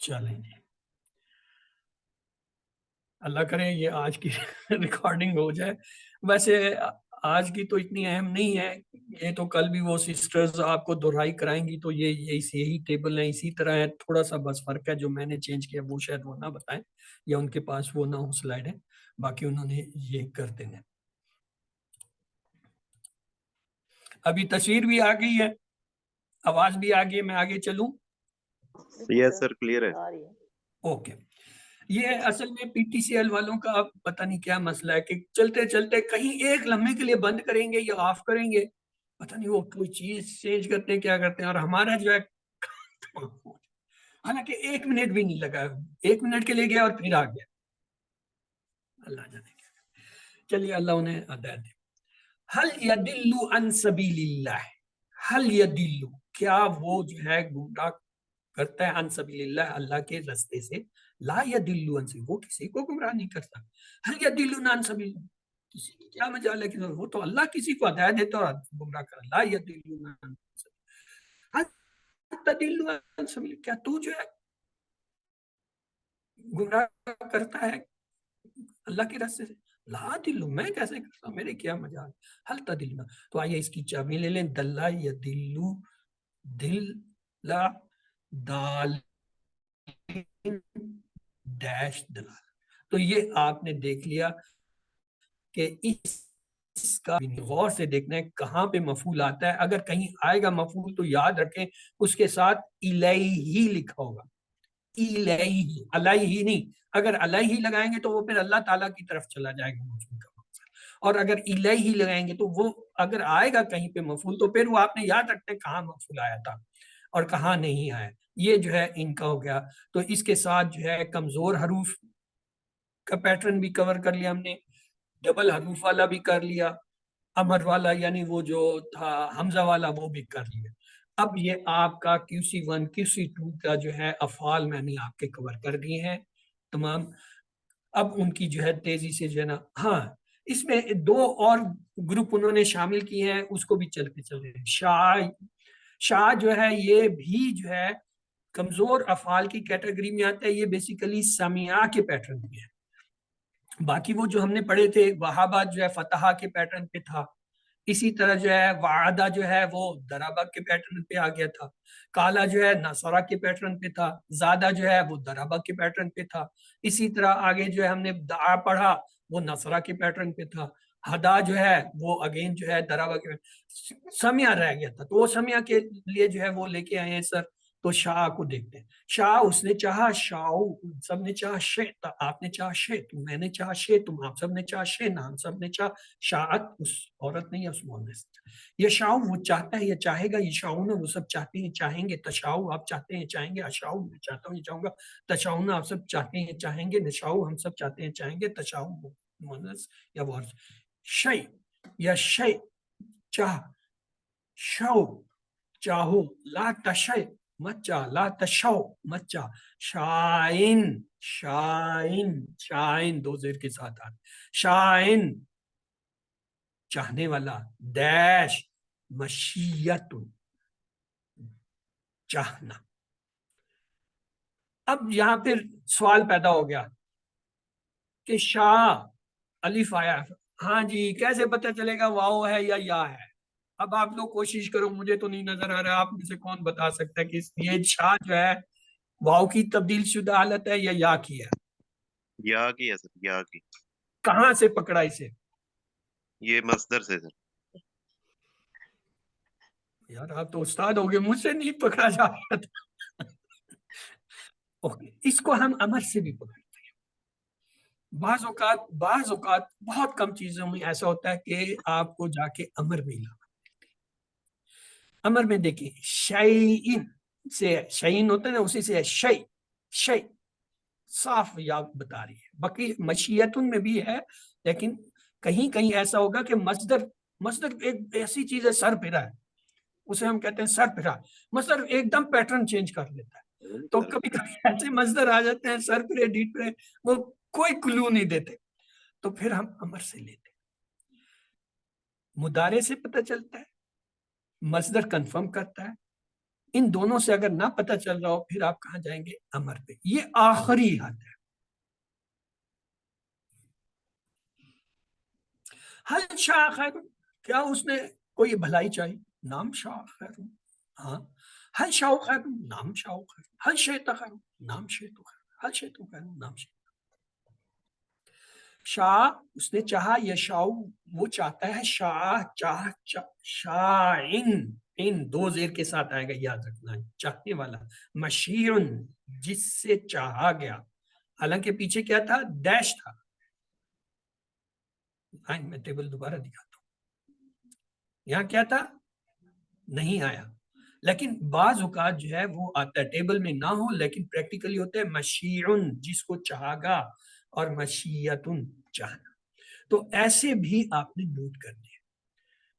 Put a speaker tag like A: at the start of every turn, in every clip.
A: چلیں جی، اللہ کرے یہ آج کی ریکارڈنگ ہو جائے. ویسے آج کی تو اتنی اہم نہیں ہے، یہ تو کل بھی وہ سسٹرز آپ کو دہرائی کرائیں گی، تو یہی ٹیبل ہے، اسی طرح ہے. تھوڑا سا بس فرق ہے، جو میں نے چینج کیا وہ شاید وہ نہ بتائیں یا ان کے پاس وہ نہ ہو سلائڈ ہے، باقی انہوں نے یہ کر دینا. ابھی تصویر بھی آ گئی ہے، آواز بھی آ گئی ہے، میں آگے چلوں؟
B: یس سر، کلیئر ہے.
A: اوکے. یہ اصل میں پی ٹی سی ایل والوں کا پتہ نہیں کیا مسئلہ ہے کہ چلتے چلتے کہیں ایک لمحے کے لیے بند کریں گے یا آف کریں گے، پتہ نہیں وہ کوئی چیز چینج کرتے ہیں کیا کرتے ہیں، اور ہمارا جو ہے حالانکہ 1 منٹ بھی نہیں لگا، 1 منٹ کے لیے گیا اور پھر آ گیا. اللہ جانے کیا. چلیے اللہ انہیں ہدایت دے. حل یدل عن سبیل اللہ، حل یدل، کیا وہ جو ہے گمراہ کرتا ہے عن سبیل اللہ، اللہ کے راستے سے. لا یدل عن سبیل، وہ کسی کو گمراہ نہیں کرتا. حل یدل عن سبیل، کسی کی کیا مجال ہے کہ وہ تو اللہ کسی کو ہدایت دیتا اور گمراہ کرتا. لا یدل عن سبیل، حل تدل عن سبیل، کیا تو جو ہے گمراہ کرتا ہے اللہ کے راستے سے. لا دلو، میں کیسے کرتا ہوں، میرے کیا مجال. حل تدلنا، تو آئیے اس کی چابی لے لیں. دلہ یدلو، دل لا دال ڈیش دلال. تو یہ آپ نے دیکھ لیا کہ اس کا غور سے دیکھنا ہے کہاں پہ مفعول آتا ہے. اگر کہیں آئے گا مفعول تو یاد رکھیں اس کے ساتھ الیہ لکھا ہوگا، الیہ، علیہ نہیں. اگر علیہ لگائیں گے تو وہ پھر اللہ تعالیٰ کی طرف چلا جائے گا مفعول کا مقصد، اور اگر الیہ لگائیں گے تو وہ اگر آئے گا کہیں پہ مفعول تو پھر وہ آپ نے یاد رکھتے کہاں مفعول آیا تھا اور کہاں نہیں آیا. یہ جو ہے ان کا ہو گیا. تو اس کے ساتھ جو ہے کمزور حروف کا پیٹرن بھی کور کر لیا ہم نے، ڈبل حروف والا بھی کر لیا، امر والا یعنی وہ جو تھا حمزہ والا وہ بھی کر لیا. اب یہ آپ کا QC1 QC2 کا جو ہے افعال میں نے آپ کے کور کر دیے ہیں تمام. اب ان کی جو ہے تیزی سے جو ہے نا، ہاں اس میں 2 اور گروپ انہوں نے شامل کیے ہیں، اس کو بھی چلتے چلتے. شاہ جو ہے یہ بھی جو ہے کمزور افعال کی کیٹیگری میں آتا ہے. یہ بیسیکلی سمیعہ کے پیٹرن میں ہے. باقی وہ جو ہم نے پڑھے تھے وہابہ جو ہے فتحہ کے پیٹرن پہ تھا، اسی طرح جو ہے وعدہ جو ہے وہ درابہ کے پیٹرن پہ آ گیا تھا، کالا جو ہے نصرہ کے پیٹرن پہ تھا، زادہ جو ہے وہ درابہ کے پیٹرن پہ تھا. اسی طرح آگے جو ہے ہم نے دعا پڑھا وہ نصرہ کے پیٹرن پہ تھا. ہدا جو ہے وہ اگین جو ہے درابہ کے. سمیہ رہ گیا تھا، تو وہ سمیہ کے لیے جو ہے وہ لے کے آئے ہیں سر. تو شاہ کو دیکھتے ہیں. شاہ اس نے چاہا، شاہ سب نے چاہا شے، آپ نے چاہا شے، تم میں نے چاہا شے، تم آپ سب نے چاہا شے، نام سب نے چاہا شاعت، اس عورت نہیں ہے اس مونس. یہ شاؤ وہ چاہتا ہے، یہ چاہے گا، یہ شاؤ نا وہ سب چاہتے ہیں چاہیں گے. تشاؤ آپ چاہتے ہیں چاہیں گے، اشاؤ میں چاہتا ہوں یہ چاہوں گا. تشاؤ نا آپ سب چاہتے ہیں چاہیں گے، نشاؤ ہم سب چاہتے ہیں چاہیں گے. تشاؤ مونس یا وہ شے یا شے، چاہ، شو چاہو، لا تشے مت چاہ، لا تشو مت چاہ. شائن، شائن، شائن 2 زیر کے ساتھ آتا. شائن چاہنے والا، ڈیش مشیت چاہنا. اب یہاں پھر سوال پیدا ہو گیا کہ شاہ الف آیا، ہاں جی کیسے پتہ چلے گا واو ہے یا ہے. اب آپ لوگ کوشش کرو، مجھے تو نہیں نظر آ رہا، آپ میں سے کون بتا سکتا ہے کہ یہ شاہ جو ہے واو کی تبدیل شدہ حالت ہے یا کی ہے؟
B: یا کی ہے سر، یا کی.
A: کہاں سے پکڑا اسے؟
B: یہ مصدر سے سر.
A: یار آپ تو استاد ہو گئے، مجھ سے نہیں پکڑا جا رہا تھا. اس کو ہم امر سے بھی پکڑتے ہیں. بعض اوقات بہت کم چیزوں میں ایسا ہوتا ہے کہ آپ کو جا کے امر میں لانا. امر میں دیکھیں شیئن سے، شیئن ہوتا ہے نا اسی سے شیء، شیء صاف یاد بتا رہی ہے. باقی مشیتن میں بھی ہے، لیکن کہیں کہیں ایسا ہوگا کہ مصدر ایک ایسی چیز ہے سر پھرا ہے، اسے ہم کہتے ہیں سر پھرا. مصدر ایک دم پیٹرن چینج کر لیتا ہے. تو کبھی کبھی ایسے مصدر آ جاتے ہیں سر پھرے ڈیٹ پھرے، وہ کوئی کلو نہیں دیتے، تو پھر ہم امر سے لیتے ہیں. مضارع سے پتہ چلتا ہے، مصدر کنفرم کرتا ہے، ان دونوں سے اگر نہ پتہ چل رہا ہو پھر آپ کہاں جائیں گے؟ امر پہ. یہ آخری حد ہے. حل شاء خیر، کیا اس نے کوئی بھلائی چاہی؟ نام شاء خیر. ہاں. حل شاء خیر، نام شاء خیر. حل شیط خیر، نام شیط خیر. حل شیط خیر، نام شیط. شاہ اس نے چاہا، یا شاہ وہ چاہتا ہے. شاہ شاعن، ان دو زیر کے ساتھ آئے گا، یاد رکھنا ہے، چاہنے والا. مشیعن، جس سے چاہا گیا. حالانکہ پیچھے کیا تھا؟ ڈیش تھا. میں ٹیبل دوبارہ دکھاتا ہوں. یہاں کیا تھا؟ نہیں آیا. لیکن بعض اوقات جو ہے وہ آتا ہے، ٹیبل میں نہ ہو لیکن پریکٹیکلی ہوتا ہے. مشیعن، جس کو چاہا گا، اور مشیتن، چاہنا. تو ایسے بھی آپ نے نوٹ کرنے ہیں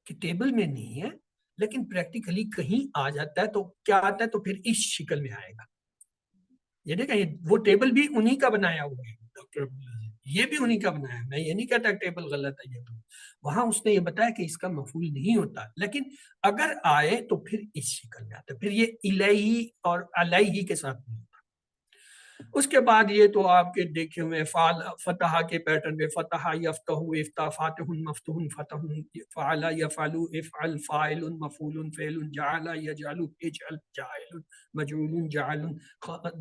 A: کہ ٹیبل میں نہیں ہے لیکن پریکٹیکلی کہیں آ جاتا ہے. تو کیا آتا ہے؟ تو پھر اس شکل میں آئے گا. یہ دیکھیں، وہ ٹیبل بھی انہی کا بنایا ہوا ہے ڈاکٹر، یہ بھی انہی کا بنایا ہے. میں یہ نہیں کہتا کہ ٹیبل غلط ہے. یہ تو وہاں اس نے یہ بتایا کہ اس کا مفعول نہیں ہوتا، لیکن اگر آئے تو پھر اس شکل میں آتا ہے. پھر یہ الیہ اور علیہ کے ساتھ نہیں ہوتا. اس کے بعد یہ تو آپ کے دیکھے ہوئے فعل فتح کے پیٹرن میں، فتح یفتح، افتح، فاتح مفتوح، فتح، فعل یفعل، افعل، فاعل مفعول، فعل، جعل یجعل، اجعل، جاعل مجعول، جعل،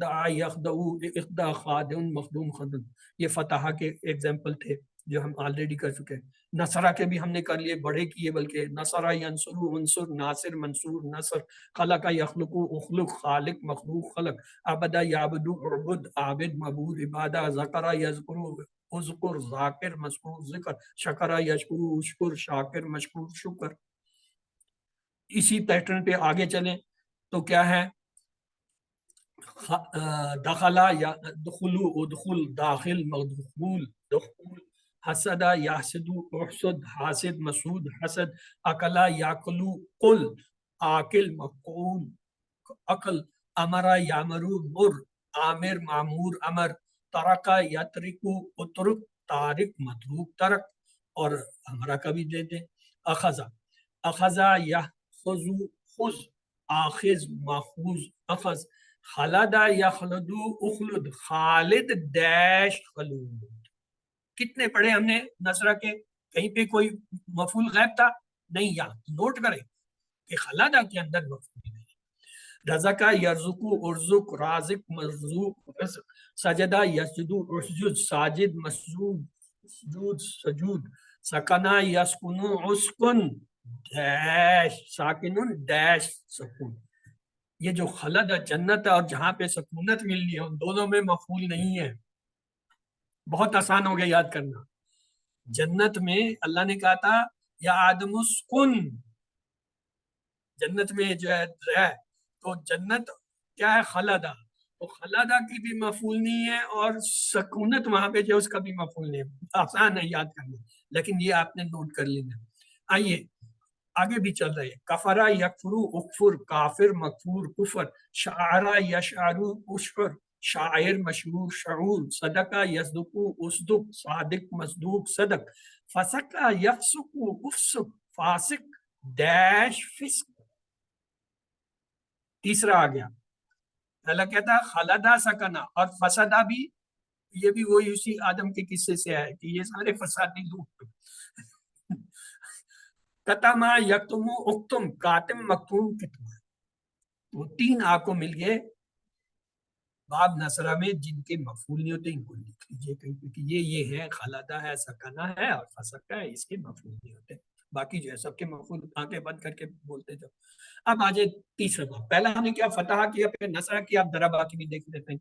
A: دعا یخدع، اخدع، خادع مخدوم، خدم. یہ فتح کے ایگزامپل تھے جو ہم آلریڈی کر چکے ہیں. نصرہ کے بھی ہم نے کر لیے، بڑے کیے بلکہ. نصرہ ینصر، انصر، ناصر، منصور، نصر. خلق یخلق، اخلق، خالق، مخلوق، خلق. عبد یعبد، عبد، عابد، معبود، عبادہ. ذکر یذکر، اذکر، ذاکر، مذکور، ذکر. شکر یشکر، اشکر، شاکر، مشکور، شکر. اسی پیٹرن پہ آگے چلیں تو کیا ہے؟ دخلا یا دخلو، ادخل، داخل، مدخول، دخول. حسد یحسد، احسد، حاسد، مسعود، حسد. اکلا یاکلو، قل، آکل، مقول، عقل. امرا یامرو، مر، عامر، معمور، امر. ترکا یترکو، اترک، تارک، متروک، ترک. اور ہمارا کا بھی دے دیں. اخذا، اخذا یاخذو، خذ، آخذ، ماخوذ، اخذ. خلد یخلدو، اخلد، خالد ڈیش خلود. کتنے پڑھے ہم نے نصرہ کے؟ کہیں پہ کوئی مفعول غائب تھا؟ نہیں. یہاں نوٹ کریں کہ خلدہ کے اندر مفعول نہیں. رزقہ یرزقو، ارزق، رازق، مرزوق، رزق. سجدہ یسجدو، اسجد، ساجد، مسجود، سجود، سجود. سکنہ یسکنو، اسکن، ڈیش ساکنن، ڈیش سکون. یہ جو خلد جنت ہے اور جہاں پہ سکونت مل رہی ہے ان دونوں میں مفعول نہیں ہے. بہت آسان ہو گیا یاد کرنا. جنت میں اللہ نے کہا تھا یا آدم اسکن، جنت میں جو ہے رہ، تو جنت کیا ہے؟ خلدہ. تو خلدہ کی بھی مفعول نہیں ہے اور سکونت وہاں پہ جو اس کا بھی مفعول نہیں ہے. آسان ہے یاد کرنا لیکن یہ آپ نے نوٹ کر لینا. آئیے آگے بھی چل رہے ہیں. کفرا یکفرو، اکفر، کافر، مکفور، کفر. شعرا یشعرو، اشعر، شاعر، مشہور، شعور. صدقہ یصدقو، اصدق، صادق، مصدوق، صدق. فسقہ یفسقو، افسق، فاسق، ڈیش، فسق. تیسرا آ گیا. اللہ کہتا ہے خلدہ سکنا، اور فسدہ بھی، یہ بھی وہی اسی آدم کے قصے سے ہے کہ یہ سارے فسادی لوگ. کتما یکتمو، اکتم، کاتم، مکتوم، کتما. وہ تین آپ کو مل گئے باب نصرہ میں جن کے مفعول نہیں ہوتے. ان کو لکھ لیجیے کہیں پہ کہ یہ ہے، خلدہ ہے، سکنا ہے اور فسقہ ہے، اس کے مفعول نہیں ہوتے. باقی جو ہے سب کے مفعول آنکھیں بند کر کے بولتے جاؤ. اب آجے تیسرا باب. پہلا ہم نے کیا؟ فتح کیا، پھر نصرہ کیا. اب دربا کی بھی دیکھ لیتے ہیں.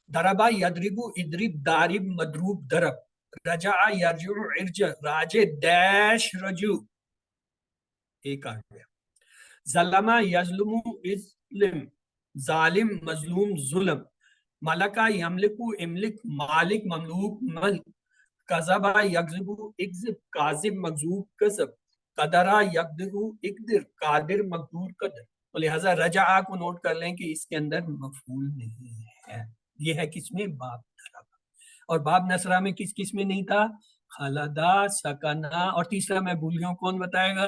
A: دربا یدربو، ادرب، دارب، مدروب، درب. رجع یرجع، ارجع، راجع، ڈیش، رجوع. ایک آ گیا. ظلمہ یظلم، اظلم، ظالم، مظلوم، ظلم. ملکہ یملکو، املک، مالک، مملوک، ملک. کذبہ یکذب، اکذب، کاذب، مکذوب، کذب. قدرہ یقدر، اقدر، قادر، مقدور، قدر. تو لہٰذا رجعہ کو نوٹ کر لیں کہ اس کے اندر مفعول نہیں ہے. یہ ہے کس میں؟ باب دربہ. اور باب نصرہ میں کس کس میں نہیں تھا؟ خلدہ، سکنہ، اور تیسرا میں بھول گیا ہوں، کون بتائے گا؟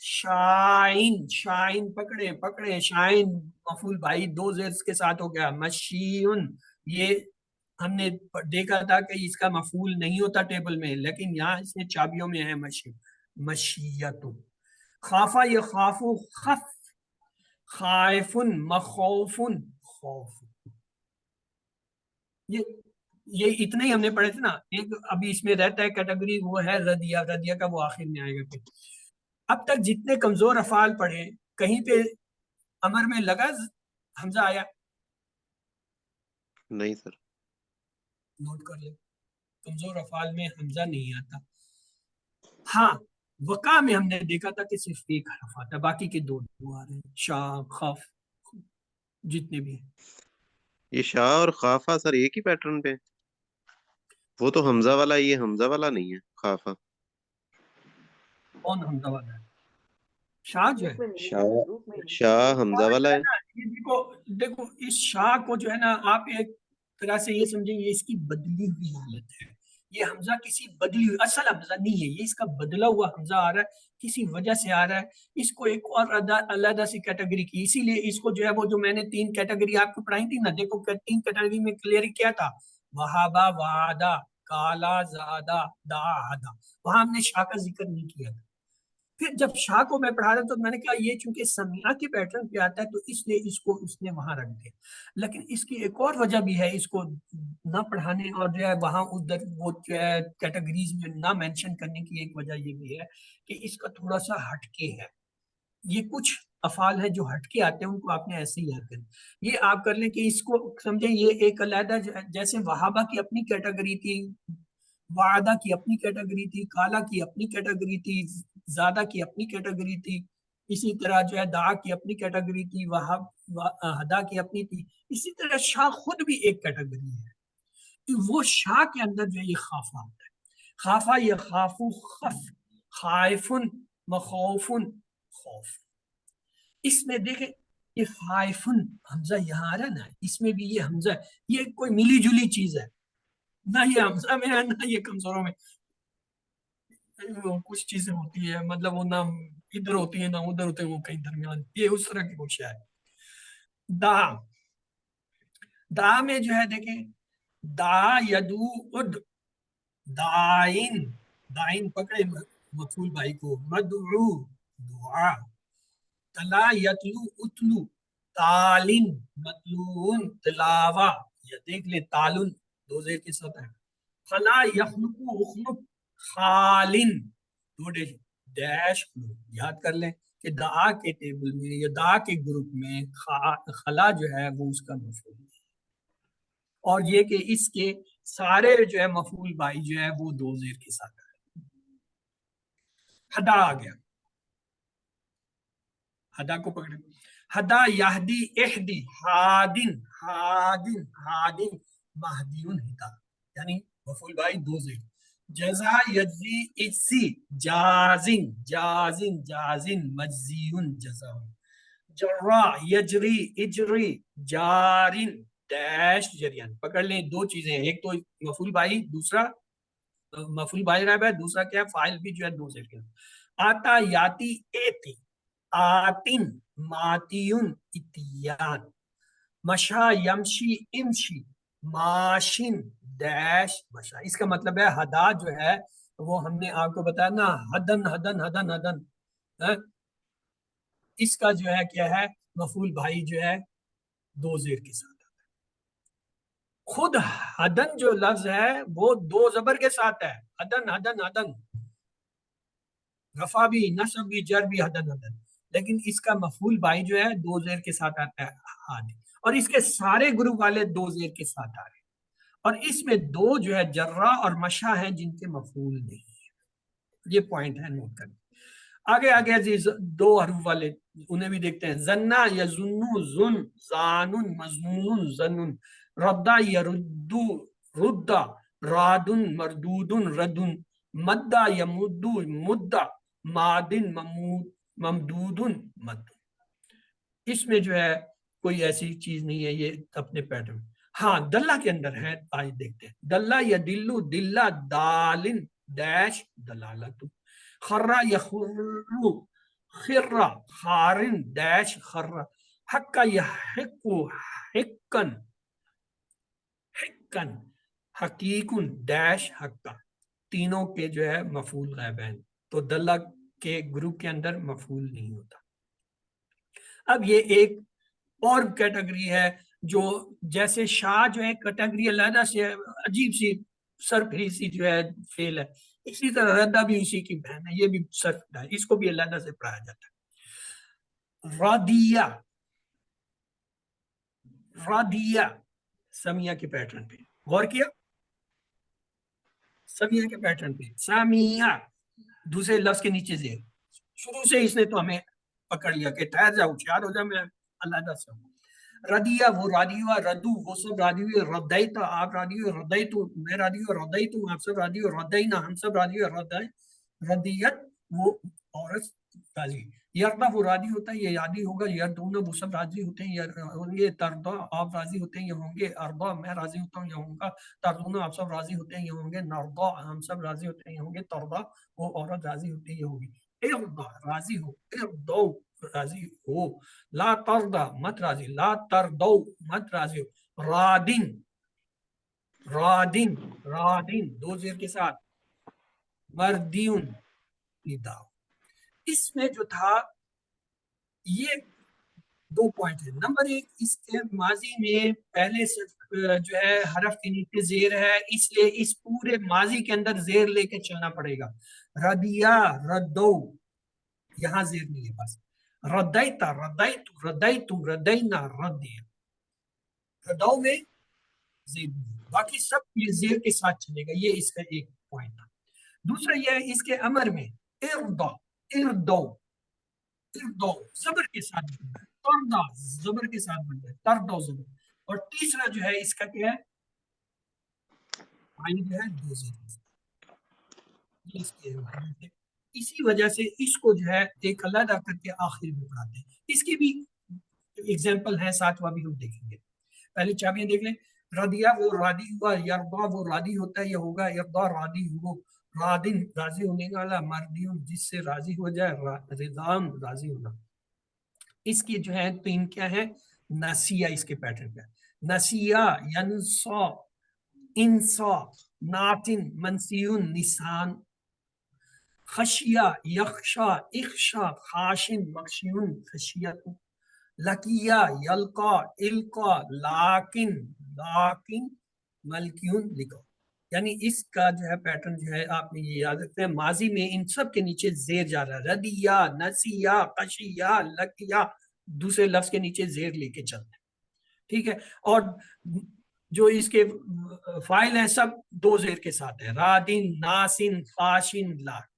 A: شائن شائن پکڑے پکڑے شائن مفعول بھائی دو زیرز کے ساتھ ہو گیا. مشیون یہ ہم نے دیکھا تھا کہ اس کا مفعول نہیں ہوتا ٹیبل میں لیکن یہاں اس میں چابیوں میں ہے مشی مشیت. خافا یہ خافو خف خائفن مخوفن خوف. یہ اتنے ہی ہم نے پڑھے تھے نا. ایک ابھی اس میں رہتا ہے کیٹیگری وہ ہے ردیہ. ردیہ کا وہ آخر میں آئے گا. پھر اب تک جتنے کمزور افعال پڑھے کہیں پہ امر میں لگا حمزہ آیا؟
B: نہیں سر.
A: نوٹ کر لیں کمزور افعال میں حمزہ نہیں آتا. ہاں وقع میں ہم نے دیکھا تھا کہ صرف ایک حرف آتا ہے باقی کے دو آ رہے ہیں شاہ خف جتنے بھی ہیں.
B: یہ شاہ اور خافہ سر ایک ہی پیٹرن پہ؟ وہ تو حمزہ والا یہ حمزہ والا نہیں ہے خافہ.
A: کون حمزہ والا ہے؟ شاہ جو ہے
B: شاہ حمزہ والا ہے.
A: یہ دیکھو اس شاہ کو جو ہے نا آپ ایک طرح سے یہ سمجھیں یہ اس کی بدلی ہوئی حالت ہے. یہ حمزہ کسی بدلی ہوئی اصل حمزہ نہیں ہے. یہ اس کا بدلا ہوا حمزہ آ رہا ہے کسی وجہ سے آ رہا ہے. اس کو ایک اور علیحدہ سی کیٹیگری کی اسی لیے اس کو جو ہے وہ جو میں نے تین کیٹیگری آپ کو پڑھائی تھی نا دیکھو تین کیٹیگری میں کلیئر کیا تھا. وہابا وعدہ کالا زادہ داعدہ وہاں ہم نے شاہ کا ذکر نہیں کیا تھا. پھر جب شاہ کو میں پڑھا رہا تو میں نے کہا یہ چونکہ سمیعہ کے پیٹرن پہ آتا ہے تو اس لیے اس کو اس نے وہاں رکھ دیا. لیکن اس کی ایک اور وجہ بھی ہے اس کو نہ پڑھانے اور جو ہے وہاں ادھر وہ جو ہے کیٹیگریز میں نہ مینشن کرنے کی ایک وجہ یہ بھی ہے کہ اس کا تھوڑا سا ہٹ کے ہے. یہ کچھ افعال ہے جو ہٹ کے آتے ہیں ان کو آپ نے ایسے ہی یاد کریں. یہ آپ کر لیں کہ اس کو سمجھیں یہ ایک علیحدہ جیسے وہابہ کی اپنی کیٹیگری تھی وعدہ کی اپنی کیٹیگری تھی کالا کی اپنی کیٹیگری تھی زیادہ کی اپنی کیٹیگری تھی اسی طرح جو ہے دعا کی اپنی کیٹیگری تھی ہدا کی اپنی تھی. اسی طرح شاہ خود بھی ایک کیٹیگری ہے. وہ شاہ کے اندر جو ہے یہ خافہ آتا ہے. خافہ یہ خافو خف خائفن مخوفن خوف. اس میں دیکھیں یہ خائفن حمزہ یہاں آ رہا ہے نا اس میں بھی یہ حمزہ ہے. یہ کوئی ملی جلی چیز ہے نہ یہ حمزہ میں ہے نہ یہ کمزوروں میں. کچھ چیزیں ہوتی ہے مطلب وہ نہ ادھر ہوتی ہیں نہ ادھر ہوتے ہیں وہ کہیں درمیان یہ اس طرح کی کچھ ہے. دا دا میں جو ہے دیکھیں دا یدو اد دائن دائن پکڑے مفعول بھائی کو مدعو دعا تلا یتلو اتلو تالن مطلون تلاوہ یہ دیکھ لے تالن دو زیر کے ساتھ ہے. خلا یخلقو اخلق خالن دو ڈیش یاد کر لیں کہ دعا کے ٹیبل میں یا دعا کے گروپ میں خلا جو ہے وہ اس کا مفعول ہے اور یہ کہ اس کے سارے جو ہے مفعول بائی جو ہے وہ دو زیر کے ساتھ ہے. ہدا آ گیا ہدا کو پکڑے ہدا یہدی اہدی ہادن ہادن ہادن مہدیون ہدا یعنی مفعول بائی دو زیر. جزا یجزی اجزی جازن جازن جازن مجزیون جزاون. جرا یجری اجری جارن ڈیش جریان. پکڑ لیں دو چیزیں ایک تو مفعول بائی دوسرا مفعول بائی رہا ہے دوسرا کیا ہے فاعل بھی جو ہے دو زیر کے. آتا یاتی ایتی آتن ماتیون اتیان. مشا یمشی امشی ماشن ڈیش مشا. اس کا مطلب ہے ہدا جو ہے وہ ہم نے آپ کو بتایا نا ہدن ہدن ہدن ہدن اس کا جو ہے کیا ہے مفعول بھائی جو ہے دو زیر کے ساتھ آتا ہے. خود ہدن جو لفظ ہے وہ دو زبر کے ساتھ ہے ہدن ہدن ہدن رفع بھی نصب بھی جر بھی ہدن ہدن لیکن اس کا مفعول بھائی جو ہے دو زیر کے ساتھ آتا ہے ہادی اور اس کے سارے گروپ والے دو زیر کے ساتھ آ رہے ہیں اور اس میں دو جو ہے جرا اور مشا ہیں جن کے مفعول نہیں ہے. یہ پوائنٹ ہے نوٹ کریں. آگے آگے عزیز دو حروف والے انہیں بھی دیکھتے ہیں. زنا یظن زن زانن مظنون زنن ردا یردو ردا رادن مردودن ردن مدا یمدو مدا مادن ممدودن مد. اس میں جو ہے کوئی ایسی چیز نہیں ہے یہ اپنے پیٹرن. ہاں دلہ کے اندر ہے آج دیکھتے ہیں. دلہ یدلو دلہ دالن ڈیش دلالت. خرا یخرو خرہ خارن ڈیش خرہ، حقا یحقو حقن حقن حقیقن ڈیش حقا، تینوں کے جو ہے مفعول غائب ہیں، تو دلہ کے گروپ کے اندر مفعول نہیں ہوتا۔ اب یہ ایک اور کیٹیگری ہے جو جیسے شاہ جو ہے کیٹیگری علیحدہ سے عجیب سی سرپھری سی جو ہے فیل ہے، اسی طرح ردہ بھی اسی کی بہن ہے، یہ بھی سرپھرا ہے، اس کو بھی علیحدہ سے پڑھایا جاتا ہے۔ رادیہ، رادیہ سمیہ کے پیٹرن پہ غور کیا، سمیہ کے پیٹرن پہ، سامیہ دوسرے لفظ کے نیچے زیر، شروع سے اس نے تو ہمیں پکڑ لیا کہ ٹھہر جا ہوشیار ہو جا، میں علیحدہ سے ہوں۔ ردیہ وہ رادی ہوا، ردو وہ سب رادی ہوئے، ردیتا آپ رادی ہوئے، ردیتو میں رادی ہوئے، ردیتو آپ سب رادی ہوئے، ردینا ہم سب رادی ہوئے، ردیت وہ عورت راضی، یردا وہ راضی ہوتا ہے، یہ یادی ہوگا، یردونا وہ سب راضی ہوتے ہیں، ہوں گے، تردا آپ راضی ہوتے ہیں، یہ ہوں گے، اردا میں راضی ہوتا ہوں، یہ ہوں گا، تردونا آپ سب راضی ہوتے ہیں، یہ ہوں گے، نردا ہم سب راضی ہوتے ہیں، یہ ہوں گے، تردا وہ عورت راضی ہوتی ہے، یہ ہوگی، اردا راضی ہو، اردو راضی ہو، لا تردا مت راضی، لا تردو مت راضی ہو، رادن رادن رادن دو زیر کے ساتھ، مردیون ندا۔ اس میں جو تھا یہ دو پوائنٹ ہے، نمبر ایک اس کے ماضی میں پہلے جو ہے حرف کے نیچے زیر ہے، اس لیے اس پورے ماضی کے اندر زیر لے کے چلنا پڑے گا، ردیا ردو یہاں زیر نہیں ہے، بس ردیتا ردیتو ردیتم ردینا ردیا، ردو میں زیر نہیں، باقی سب یہ زیر کے ساتھ چلے گا، یہ اس کا ایک پوائنٹ تھا۔ دوسرا یہ ہے اس کے امر میں اردا اردو اردو زبر کے ساتھ بنتا ہے، تردا زبر کے ساتھ بنتا ہے، تردو زبر، اور تیسرا جو ہے اس کا کیا ہے آئی جو ہے دو زیر کے ساتھ، یہ اس کے حروف ہے، اسی وجہ سے اس کو جو ہے ایک علیحدہ کر کے آخر میں پڑھاتے ہیں۔ اس کی بھی ایگزامپل ہے ساتھ، وہ بھی ہم دیکھیں گے، پہلے چابیاں دیکھ لیں، ردیا وہ رادی ہوا، یردا وہ رادی ہوتا ہے، یہ ہوگا یردا رادی ہو، رادن راضی ہونے والا، مردیون جس سے راضی ہو جائے، رضان راضی ہونا۔ اس کی جو ہے تین کیا ہے، نسیہ اس کے پیٹرن کا، نسیہ ینسا انسا ناتن منسیون نسان، خشیہ یخشا اخشا خاشن مخشیون خشیت، لکیہ یلقا القا لاکن لاکن ملکیون لکھو، یعنی اس کا جو ہے پیٹرن جو ہے آپ نے یہ یاد رکھتے ہیں، ماضی میں ان سب کے نیچے زیر جا رہا ہے، ردیہ نسیہ خشیہ لکیہ دوسرے لفظ کے نیچے زیر لے کے چلتے ہیں، ٹھیک ہے، اور جو اس کے فائل ہیں سب دو زیر کے ساتھ ہے، رادن ناسن خاشن لاک،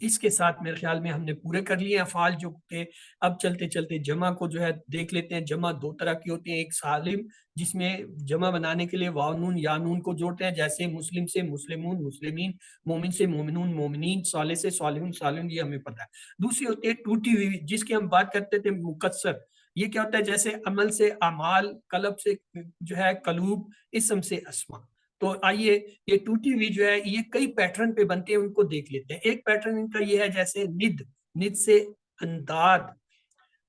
A: اس کے ساتھ میرے خیال میں ہم نے پورے کر لیے افعال جو کہ اب چلتے چلتے جمع کو جو ہے دیکھ لیتے ہیں۔ جمع دو طرح کی ہوتی ہیں، ایک سالم جس میں جمع بنانے کے لیے واو نون یا نون کو جوڑتے ہیں، جیسے مسلم سے مسلمون مسلمین، مومن سے مومنون مومنین، صالح سے صالحون صالحون، یہ ہمیں پتہ ہے۔ دوسری ہوتی ہے ٹوٹی ہوئی جس کی ہم بات کرتے تھے مکسر، یہ کیا ہوتا ہے جیسے عمل سے اعمال، قلب سے جو ہے قلوب، اسم سے اسما۔ تو آئیے یہ ٹوٹی ہوئی جو ہے یہ کئی پیٹرن پہ بنتے ہیں، ان کو دیکھ لیتے ہیں۔ ایک پیٹرن ان کا یہ ہے جیسے ند، ند سے انداد،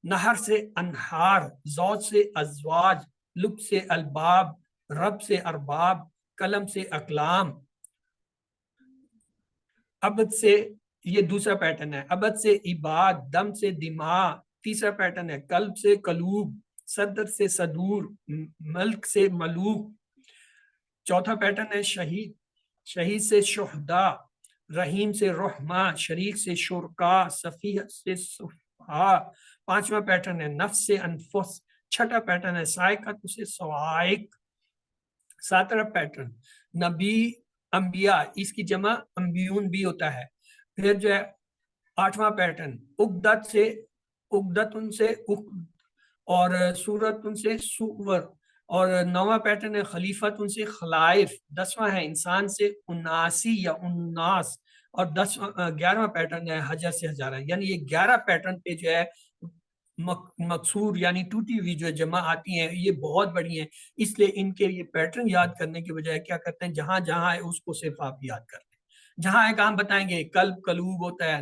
A: نہر سے انہار، زوج سے ازواج، لب سے الباب، رب سے ارباب، قلم سے اقلام، ابد سے، یہ دوسرا پیٹرن ہے، ابد سے عباد، دم سے دماغ، تیسرا پیٹرن ہے قلب سے قلوب، صدر سے صدور، ملک سے ملوک، چوتھا پیٹرن ہے شہید، شہید سے شہداء، رحیم سے رحمہ، شریک سے شرکا، صفیح سے صفحاء، پانچواں پیٹرن ہے نفس سے انفس، چھٹا پیٹرن ہے سائقہ سے سوائق، ساتواں پیٹرن نبی انبیاء، اس کی جمع انبیون بھی ہوتا ہے، پھر جو ہے آٹھواں پیٹرن اقدت سے اقدتن سے اقد، اور سورتن سے سور، اور نواں پیٹرن ہے خلیفت ان سے خلائف، دسواں ہے انسان سے اناسی یا اناس، اور 11واں پیٹرن ہے حجر سے ہزارہ، یعنی یہ 11 پیٹرن پہ جو ہے مقصور یعنی ٹوٹی ہوئی جو جمع آتی ہیں یہ بہت بڑی ہیں، اس لیے ان کے یہ پیٹرن یاد کرنے کے بجائے کیا کرتے ہیں جہاں جہاں ہے اس کو صرف آپ یاد کرتے ہیں، جہاں ایک ہم بتائیں گے قلب قلوب ہوتا ہے،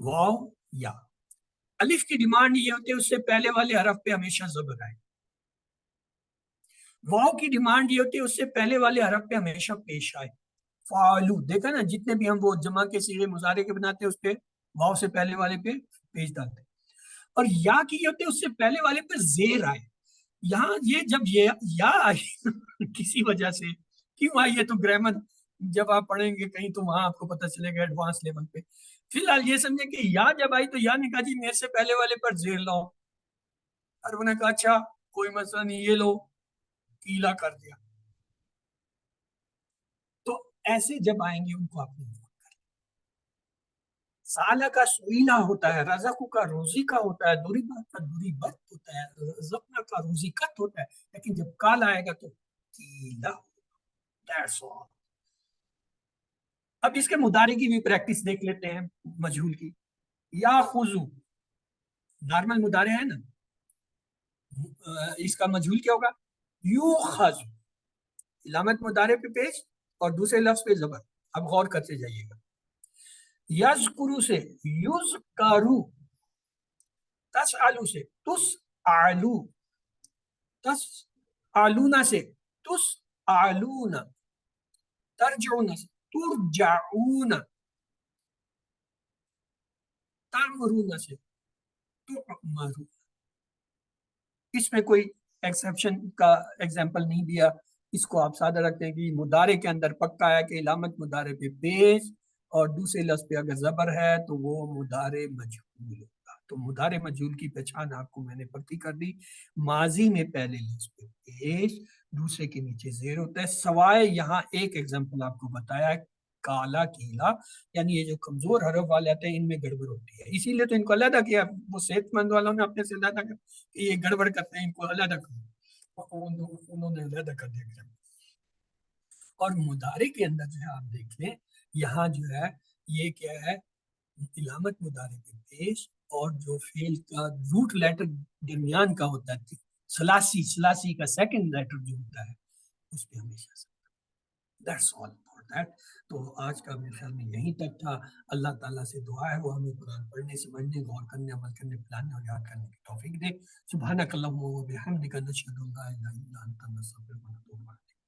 A: واو یا. الف کی ڈیمانڈ یہ ہوتی ہے اس سے پہلے والے حرف پہ ہمیشہ زبر آئے. واو کی ڈیمانڈ یہ ہوتی ہے اس سے پہلے والے حرف پہ ہمیشہ پیش آئے. فعلو دیکھا نا, جتنے بھی ہم وہ جمع کے صیغے مضارع کے بناتے ہیں اس پہ واو سے پہلے والے پہ پیش ڈالتے ہیں. اور یا کی یہ ہوتی ہے اس سے پہلے والے پہ زیر آئے. یہاں یہ جب یہ یا آئی کسی وجہ سے کیوں آئی ہے, تو گرامر جب آپ پڑھیں گے کہیں تو وہاں آپ کو پتہ چلے گا ایڈوانس لیول پہ. فی الحال یہ سمجھیں کہ یا جب آئی تو یا نے کہا جی میرے سے پہلے والے پر زیر لاؤ, اور انہوں نے کہا اچھا کوئی مسئلہ نہیں, یہ لو, کیلا کر دیا. تو ایسے جب آئیں گے ان کو آپ نے نوٹ کر لیا. سالہ کا سویلا ہوتا ہے, رزق کا روزی کا ہوتا ہے, دوری بات کا دوری بت ہوتا ہے, رزقنا کا روزی کت ہوتا ہے, لیکن جب کال آئے گا تو کیلا. That's all. اب اس کے مضارع کی بھی پریکٹس دیکھ لیتے ہیں مجہول کی. یا خذو نارمل مضارع ہے نا, اس کا مجہول کیا ہوگا؟ یوخذ, علامت مضارع پہ پیش اور دوسرے لفظ پہ زبر. اب غور کرتے جائیے گا. یذکرو سے یذکرو, تسألو سے تسألو, تسألون سے تسألون, ترجعون سے ترجعون, تعمرون سے تعمرون. اس میں کوئی ایکسیپشن کا ایگزامپل نہیں دیا. اس کو آپ سادہ رکھتے ہیں کہ مضارع کے اندر پکا ہے کہ علامت مضارع پہ پیش اور دوسرے لفظ پہ اگر زبر ہے تو وہ مضارع مجہول ہوگا. تو مضارع مجہول کی پہچان آپ کو میں نے پکی کر دی. ماضی میں پہلے لفظ پہ پیش, دوسرے کے نیچے زیر ہوتا ہے, سوائے یہاں ایک ایگزامپل آپ کو بتایا ہے, کالا کیلا, یعنی یہ جو کمزور حرف والے آتے ہیں ان میں گڑبڑ ہوتی ہے, اسی لیے تو ان کو علیحدہ کیا. وہ صحت مند والوں نے اپنے سے علیحدہ کر کہ یہ گڑبڑ کرتے ہیں, ان کو علیحدہ کرو, انہوں نے علیحدہ کر دیا. اور مضارع کے اندر جو ہے آپ دیکھ لیں, یہاں جو ہے یہ کیا ہے, علامت مضارع کے پیش اور جو فعل کا روٹ لیٹر درمیان کا ہوتا ہے, ثلاثی کا سیکنڈ لیٹر جو ہوتا ہے اس پہ ہمیشہ. That's all for that. تو آج کا میرے خیال میں یہیں تک تھا. اللہ تعالیٰ سے دعا ہے وہ ہمیں قرآن پڑھنے, سمجھنے, غور کرنے, عمل کرنے, پلانے اور یاد کرنے کی توفیق دے. سبحانک اللہم و بحمدک, نشہد ان لا الہ الا انت, نستغفرک و نتوب الیک.